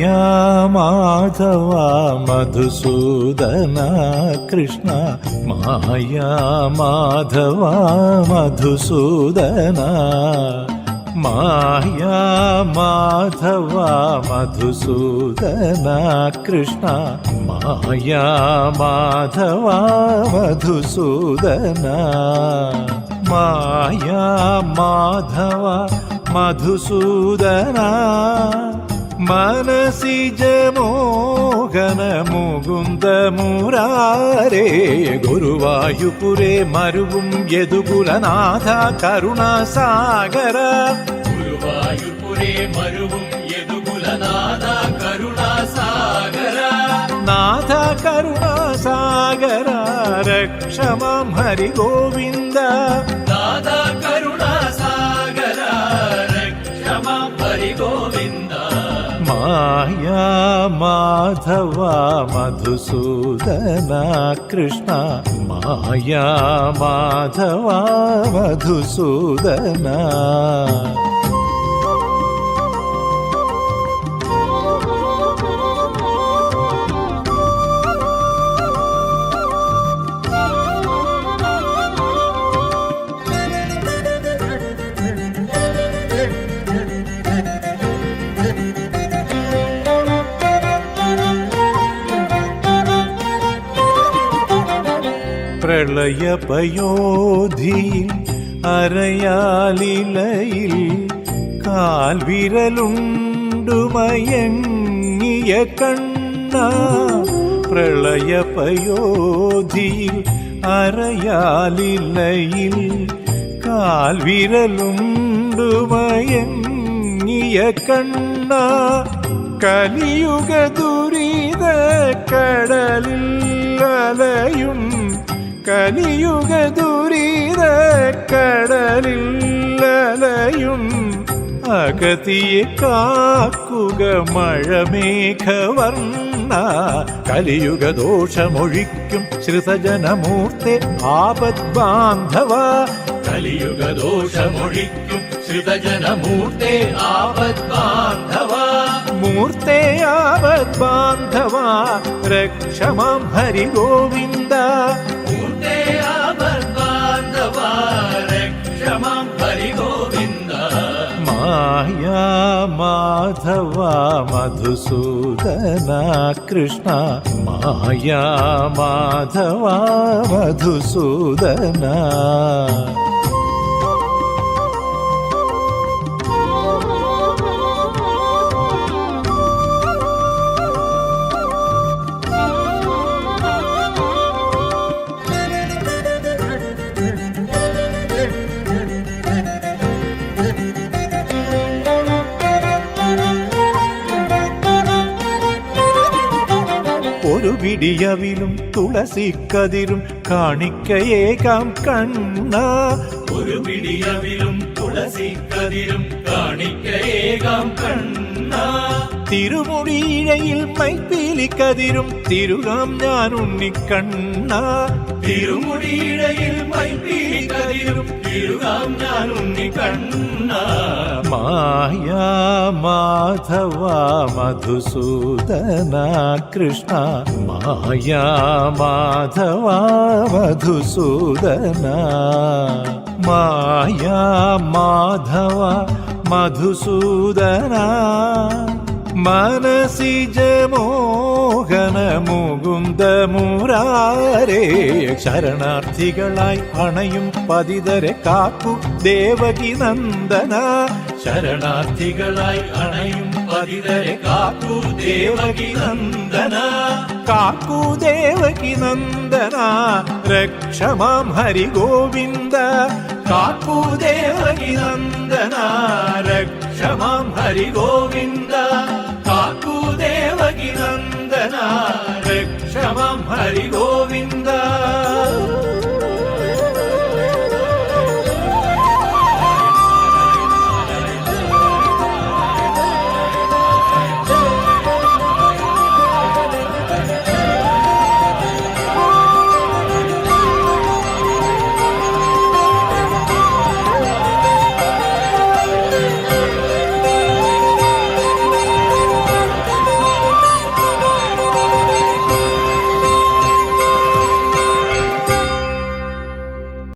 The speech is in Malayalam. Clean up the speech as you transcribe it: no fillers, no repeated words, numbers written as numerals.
മായാ മാധവ മധുസൂദന കൃഷ്ണ മായാ മാധവ മധുസൂദന മായാ മാധവ മധുസൂദന കൃഷ്ണ മായാ മാധവ മധുസൂദന മായാ മാധവ മധുസൂദന മനസിജ മോഹന മുകുന്ദ മുരാരേ ഗുരുവായൂപുരേ മരുവും യദുകുലനാഥ കരുണാസാഗര ഗുരുവായൂപുരേ മരുവും യദുകുലനാഥ കരുണാസാഗര നാഥ കരുണാസാഗര രക്ഷമാം ഹരി ഗോവിന്ദ നാഥ കരുണാസാഗര രക്ഷമാം ഹരി ഗോവിന്ദ മായാ മാധവ മധുസൂദന കൃഷ്ണ മായാ മാധവ മധുസൂദന പ്രളയപയോധിയിൽ അരയാലിലയിൽ കാൽവിരലുണ്ടുമയങ്ങിയ കണ്ണ പ്രളയപയോധിയിൽ അരയാലിലയിൽ കാൽവിരലുണ്ടുമയങ്ങിയ കണ്ണ കലിയുഗ ദുരിത കടലിൽ അലയും കലിയുഗ ദുരിത കടലിൽ അലയും അഗതിയെ കാക്കുക മഴമേഘവർണ്ണ കലിയുഗ ദോഷമൊഴിക്കും ശ്രുതജനമൂർത്തെ ആപത് ബാന്ധവ കലിയുഗ ദോഷമൊഴിക്കും ശ്രുതജനമൂർത്തെ ആപത് ബാന്ധവ മൂർത്തെ ആപത് ബാന്ധവ രക്ഷമാം ഹരി ഗോവിന്ദ മൂർത്തെ ആപത് ബാന്ധവ രക്ഷമാം ഹരി ഗോവിന്ദ മായാ മാധവ മധുസൂദന കൃഷ്ണ മായാ മാധവ മധുസൂദന ഒരു പിടിയവിലും തുളസിക്കതിരും കാണിക്കയേകാം കണ്ണ ഒരു പിടിയവിലും തുളസിക്കതിരും കാണിക്കയേകാം കണ്ണ തിരുമുടിയിഴയിൽ മൈപ്പീലിക്കതിരും തിരുകാം ഞാൻ ഉണ്ണിക്കണ്ണ തിരുമുടിയിഴയിൽ മൈപ്പീലിക്കതിരും തിരുകാം ഞാൻ ഉണ്ണിക്കണ്ണ മായാ മാധവ മധുസൂദന കൃഷ്ണ മായാ മാധവ മധുസൂദന മായാ മാധവ മധുസൂദന മനസിജ മോഹന മുകുന്ദ മുരാരേ ശരണാർത്ഥികളായി അണയും പതിതരെ കാക്കു ദേവകി നന്ദന ശരണാർത്ഥികളായി അണയും പതിതരെ കാക്കൂ ദേവകി നന്ദന കാക്കു ദേവകി നന്ദന രക്ഷമാം ഹരി ഗോവിന്ദ കാക്കൂ ദേവകി നന്ദന രക്ഷമാം ഹരി ഗോവിന്ദ